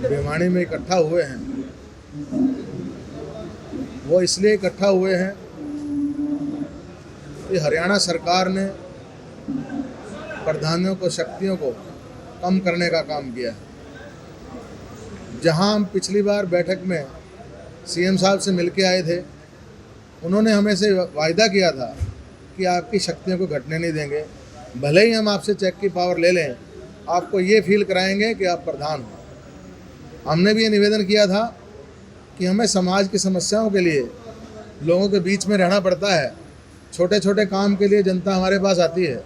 भिवानी में इकट्ठा हुए हैं वो इसलिए इकट्ठा हुए हैं कि हरियाणा सरकार ने प्रधानियों को शक्तियों को कम करने का काम किया है। जहां हम पिछली बार बैठक में सीएम साहब से मिलके आए थे, उन्होंने हमें से वायदा किया था कि आपकी शक्तियों को घटने नहीं देंगे, भले ही हम आपसे चेक की पावर ले लें, आपको ये फील कराएंगे कि आप प्रधान हो। हमने भी ये निवेदन किया था कि हमें समाज की समस्याओं के लिए लोगों के बीच में रहना पड़ता है। छोटे छोटे काम के लिए जनता हमारे पास आती है।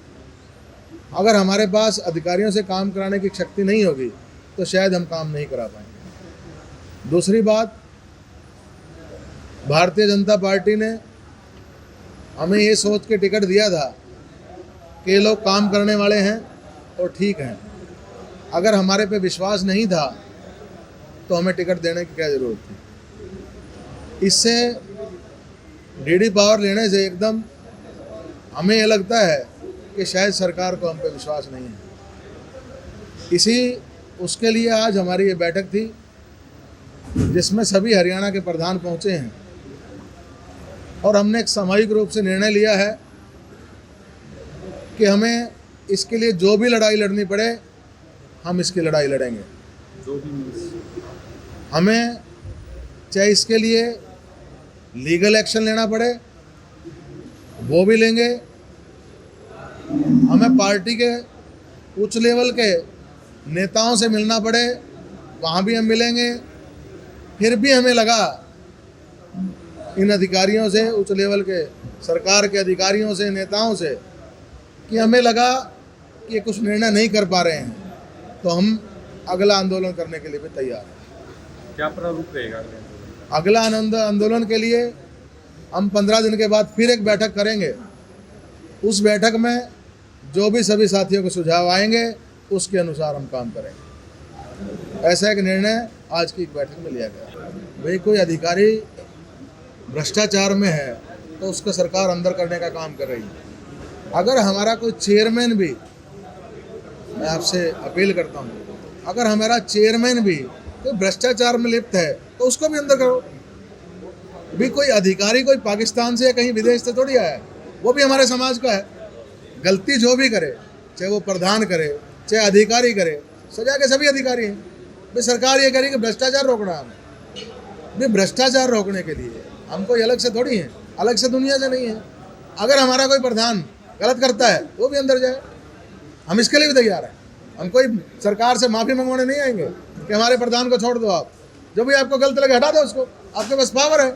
अगर हमारे पास अधिकारियों से काम कराने की शक्ति नहीं होगी तो शायद हम काम नहीं करा पाएंगे। दूसरी बात, भारतीय जनता पार्टी ने हमें ये सोच के टिकट दिया था कि ये लोग काम करने वाले हैं और ठीक हैं। अगर हमारे पे विश्वास नहीं था तो हमें टिकट देने की क्या ज़रूरत थी। इससे डीडी पावर लेने से एकदम हमें ये लगता है कि शायद सरकार को हम पे विश्वास नहीं है। उसके लिए आज हमारी ये बैठक थी जिसमें सभी हरियाणा के प्रधान पहुँचे हैं और हमने एक सामूहिक रूप से निर्णय लिया है कि हमें इसके लिए जो भी लड़ाई लड़नी पड़े हम इसकी लड़ाई लड़ेंगे। हमें चाहे इसके लिए लीगल एक्शन लेना पड़े वो भी लेंगे, हमें पार्टी के उच्च लेवल के नेताओं से मिलना पड़े वहाँ भी हम मिलेंगे। फिर भी हमें लगा इन अधिकारियों से, उच्च लेवल के सरकार के अधिकारियों से, नेताओं से, कि हमें लगा कि कुछ निर्णय नहीं कर पा रहे हैं तो हम अगला आंदोलन करने के लिए भी तैयार हैं। क्या प्रारूप रहेगा अगला आंदोलन के लिए हम 15 दिन के बाद फिर एक बैठक करेंगे। उस बैठक में जो भी सभी साथियों को सुझाव आएंगे उसके अनुसार हम काम करेंगे। ऐसा एक निर्णय आज की बैठक में लिया गया। भाई कोई अधिकारी भ्रष्टाचार में है तो उसको सरकार अंदर करने का काम कर रही है। अगर हमारा कोई चेयरमैन भी, मैं आपसे अपील करता हूँ, अगर हमारा चेयरमैन भी कोई भ्रष्टाचार में लिप्त है तो उसको भी अंदर करो। भी कोई अधिकारी कोई पाकिस्तान से या कहीं विदेश से थोड़ी आया है, वो भी हमारे समाज का है। गलती जो भी करे, चाहे वो प्रधान करे चाहे अधिकारी करे, सजा के सभी अधिकारी हैं। भाई सरकार ये करी कि भ्रष्टाचार रोकना है। भाई भ्रष्टाचार रोकने के लिए हम कोई अलग से थोड़ी हैं, अलग से दुनिया से नहीं है। अगर हमारा कोई प्रधान गलत करता है वो भी अंदर जाए, हम इसके लिए भी तैयार हैं। हम कोई सरकार से माफ़ी मंगवाने नहीं आएंगे कि हमारे प्रधान को छोड़ दो, आप जो भी आपको गलत लगे हटा दो उसको। आपके पास पावर है,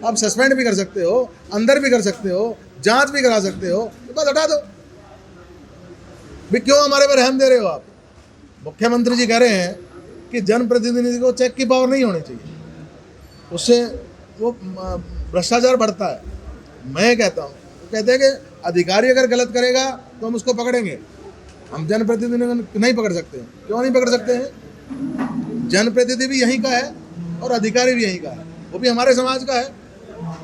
आप सस्पेंड भी कर सकते हो, अंदर भी कर सकते हो, जांच भी करा सकते हो, तो बस हटा दो। भी क्यों हमारे पर रहम दे रहे हो आप? मुख्यमंत्री जी कह रहे हैं कि जनप्रतिनिधि को चेक की पावर नहीं होनी चाहिए, उससे वो भ्रष्टाचार बढ़ता है। मैं कहता हूँ, वो कहते हैं कि अधिकारी अगर गलत करेगा तो हम उसको पकड़ेंगे, हम जनप्रतिनिधि को नहीं पकड़ सकते हैं। क्यों नहीं पकड़ सकते हैं? जनप्रतिनिधि भी यहीं का है और अधिकारी भी यहीं का है, वो भी हमारे समाज का है,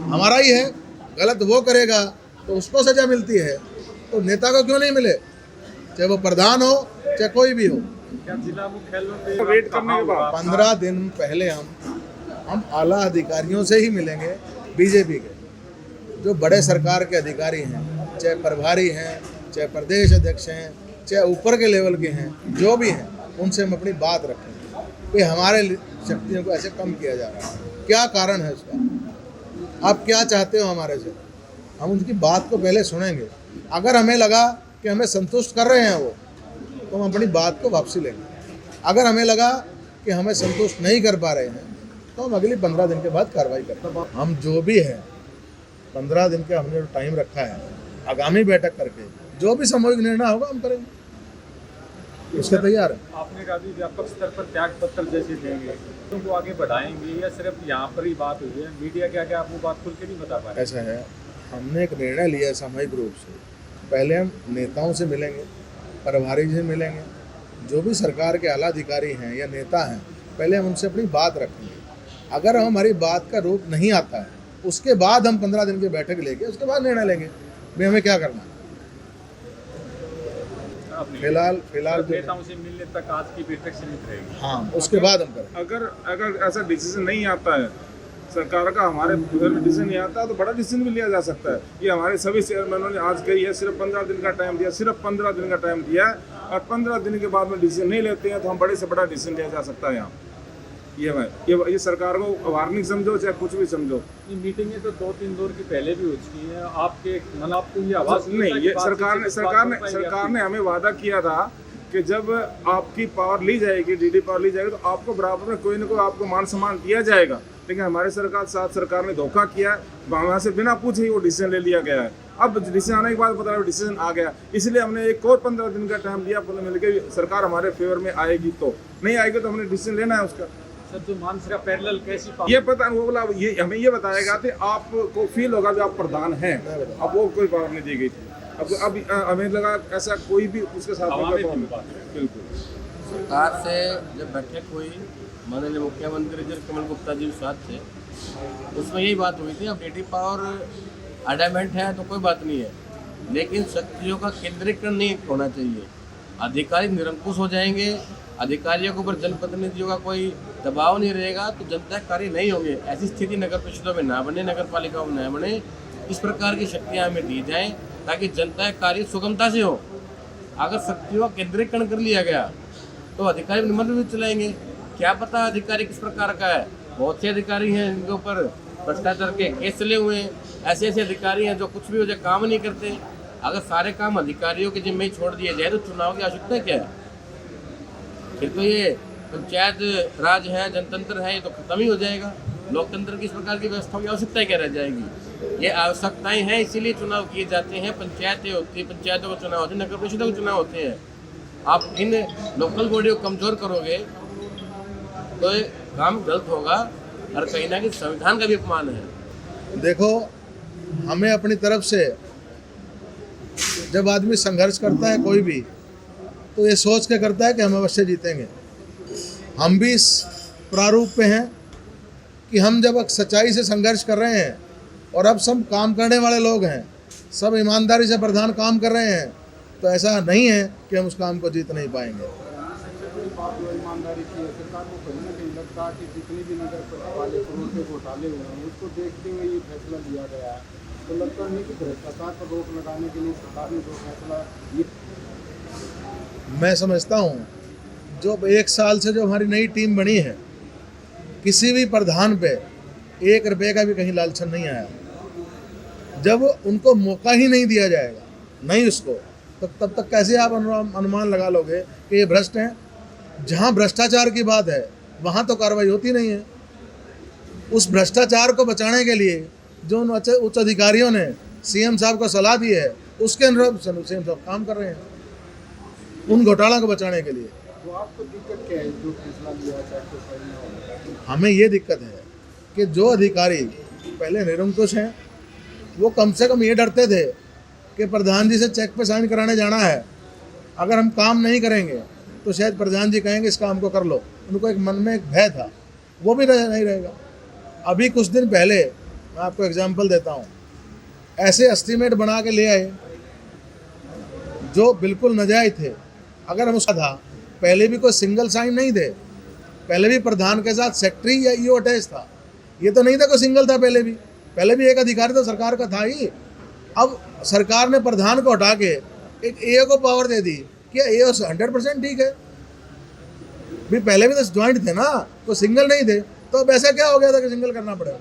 हमारा ही है। गलत वो करेगा तो उसको सजा मिलती है, तो नेता को क्यों नहीं मिले, चाहे वो प्रधान हो चाहे कोई भी हो। क्या जिला मुख्यालयों पे वेट करने के बाद 15 दिन पहले हम आला अधिकारियों से ही मिलेंगे, बीजेपी के जो बड़े सरकार के अधिकारी हैं, चाहे प्रभारी हैं, चाहे प्रदेश अध्यक्ष हैं, चाहे ऊपर के लेवल के हैं, जो भी हैं, उनसे हम अपनी बात रखेंगे कि हमारे शक्तियों को ऐसे कम किया जा रहा है, क्या कारण है उसका, आप क्या चाहते हो हमारे से। हम उनकी बात को पहले सुनेंगे। अगर हमें लगा कि हमें संतुष्ट कर रहे हैं वो, तो हम अपनी बात को वापसी लेंगे। अगर हमें लगा कि हमें संतुष्ट नहीं कर पा रहे हैं तो हम अगली 15 दिन के बाद कार्रवाई करेंगे। हम जो भी है 15 दिन का हमने टाइम रखा है, आगामी बैठक करके जो भी सामूहिक निर्णय होगा हम करेंगे, उसके तैयार है। आपने कहा भी व्यापक स्तर पर त्याग पत्र जैसे देंगे, उनको आगे बढ़ाएंगे या सिर्फ यहाँ पर ही बात हुई है, मीडिया क्या क्या आपको बात खुल के नहीं बता पाए? ऐसा है, हमने एक निर्णय लिया सामूहिक रूप से। पहले हम नेताओं से मिलेंगे, प्रभारी से मिलेंगे, जो भी सरकार के आला अधिकारी हैं या नेता हैं, पहले हम उनसे अपनी बात रखेंगे। अगर हमारी बात का रूप नहीं आता है, उसके बाद हम 15 दिन की बैठक लेके उसके बाद निर्णय लेंगे भाई हमें क्या करना है। फिलहाल जो नेताओं से मिलने तक आज की बैठक सीमित रहेगी। हाँ, उसके बाद हम करें। अगर ऐसा डिसीजन नहीं आता है सरकार का, हमारे उधर में डिसीजन नहीं आता तो बड़ा डिसीजन भी लिया जा सकता है। ये हमारे सभी चेयरमैनों ने आज कही है, सिर्फ 15 दिन का टाइम दिया, सिर्फ 15 दिन का टाइम दिया है, और 15 दिन के बाद में डिसीजन नहीं लेते हैं तो हम बड़े से बड़ा डिसीजन लिया जा सकता है यहाँ। ये सरकार को वार्निंग समझो चाहे कुछ भी समझो। मीटिंगें तो 2-3 दौर की पहले भी हो चुकी हैं, आपके मन आपको ये आवाज़ नहीं, ये सरकार ने हमें वादा किया था कि जब आपकी पावर ली जाएगी, डीडी पावर ली जाएगी, तो आपको बराबर में कोई ना कोई आपको मान सम्मान दिया जाएगा। लेकिन हमारे सरकार ने धोखा किया है, वहाँ से बिना पूछे ही वो डिसीजन ले लिया गया है। अब डिसीजन आने के बाद पता लगा डिसीजन आ गया, इसलिए हमने एक और 15 दिन का टाइम दिया, मिलकर सरकार हमारे फेवर में आएगी तो, नहीं आएगी तो हमने डिसीजन लेना है उसका। सर, जो मानसिक पैरेलल कैसी ये पता वो बोला, ये हमें ये बताएगा कि आपको फील होगा जो आप प्रधान हैं, अब वो कोई पावर नहीं दी गई थी। अब हमें लगा ऐसा कोई भी उसके साथ बिल्कुल। सरकार से जब बैठक हुई माननीय मुख्यमंत्री जी कमल गुप्ता जी के साथ थे, उसमें यही बात हुई थी। अब डीडी पावर एडमेंट है तो कोई बात नहीं है, लेकिन शक्तियों का केंद्रीकरण नहीं होना चाहिए। अधिकारी निरंकुश हो जाएंगे, अधिकारियों के ऊपर जनप्रतिनिधियों का कोई दबाव नहीं रहेगा तो जनता कार्य नहीं होंगे। ऐसी स्थिति नगर परिषदों में ना बने, नगर पालिकाओं में ना बने। इस प्रकार की शक्तियाँ हमें दी जाएँ ताकि जनता कार्य सुगमता से हो। अगर शक्तियों का केंद्रीकरण कर लिया गया तो अधिकारी निम्न भी चलाएंगे। क्या पता अधिकारी किस प्रकार का है, बहुत से अधिकारी हैं इनके ऊपर भ्रष्टाचार के केस चले हुए हैं। ऐसे अधिकारी हैं जो कुछ भी हो जाए काम नहीं करते। अगर सारे काम अधिकारियों के जिम्मे छोड़ दिए जाए तो चुनाव की आवश्यकता क्या है? फिर तो ये पंचायत राज है, जनतंत्र है, ये तो खत्म ही हो जाएगा। लोकतंत्र की इस प्रकार की व्यवस्थाओं की आवश्यकता क्या रह जाएगी? ये आवश्यकताएं हैं, इसीलिए चुनाव किए जाते हैं। पंचायतें होती हैं, पंचायतों का चुनाव होते हैं, नगर परिषदों के चुनाव होते हैं। आप इन लोकल बॉडी को कमज़ोर करोगे तो ये काम गलत होगा और कहीं ना कहीं संविधान का भी अपमान है। देखो, हमें अपनी तरफ से जब आदमी संघर्ष करता है कोई भी, तो ये सोच के करता है कि हम अवश्य जीतेंगे। हम भी इस प्रारूप पे हैं कि हम जब सच्चाई से संघर्ष कर रहे हैं और अब सब काम करने वाले लोग हैं, सब ईमानदारी से प्रधान काम कर रहे हैं, तो ऐसा नहीं है कि हम उस काम को जीत नहीं पाएंगे। ईमानदारी की सरकार को कहीं ना कहीं लगता है कि जितने भी नगर पालिका करोड़ के घोटाले हुए हैं उसको देखते हुए ये फैसला लिया गया है, तो लगता नहीं कि भ्रष्टाचार पर रोक लगाने के लिए सरकार ने जो फैसला ये। मैं समझता हूँ जो 1 साल से जो हमारी नई टीम बनी है, किसी भी प्रधान पे 1 रुपये का भी कहीं लालचन नहीं आया। जब उनको मौका ही नहीं दिया जाएगा, नहीं उसको, तो तब तक कैसे आप अनुमान लगा लोगे कि ये भ्रष्ट हैं? जहाँ भ्रष्टाचार की बात है वहाँ तो कार्रवाई होती नहीं है। उस भ्रष्टाचार को बचाने के लिए जो उन उच्च अधिकारियों ने सीएम साहब को सलाह दी है, उसके अनुरूप सीएम साहब काम कर रहे हैं उन घोटालों को बचाने के लिए। तो आपको दिक्कत क्या है जो फैसला लिया जाए? हमें ये दिक्कत है कि जो अधिकारी पहले निरंकुश हैं, वो कम से कम ये डरते थे कि प्रधान जी से चेक पे साइन कराने जाना है, अगर हम काम नहीं करेंगे तो शायद प्रधान जी कहेंगे इस काम को कर लो। उनको एक मन में एक भय था, वो भी नहीं रहेगा। अभी कुछ दिन पहले मैं आपको एग्जांपल देता हूँ, ऐसे एस्टीमेट बना के ले आए जो बिल्कुल नाजायज़ थे। अगर हम उसका था, पहले भी कोई सिंगल साइन नहीं थे, पहले भी प्रधान के साथ सेक्रेटरी या ईओ अटैच था, ये तो नहीं था कोई सिंगल था। पहले भी एक अधिकारी तो सरकार का था ही। अब सरकार ने प्रधान को हटा के एक एओ को पावर दे दी कि एओ 100% ठीक है। भी पहले भी तो ज्वाइंट थे ना, तो सिंगल नहीं थे, तो अब ऐसा क्या हो गया था कि सिंगल करना पड़ेगा?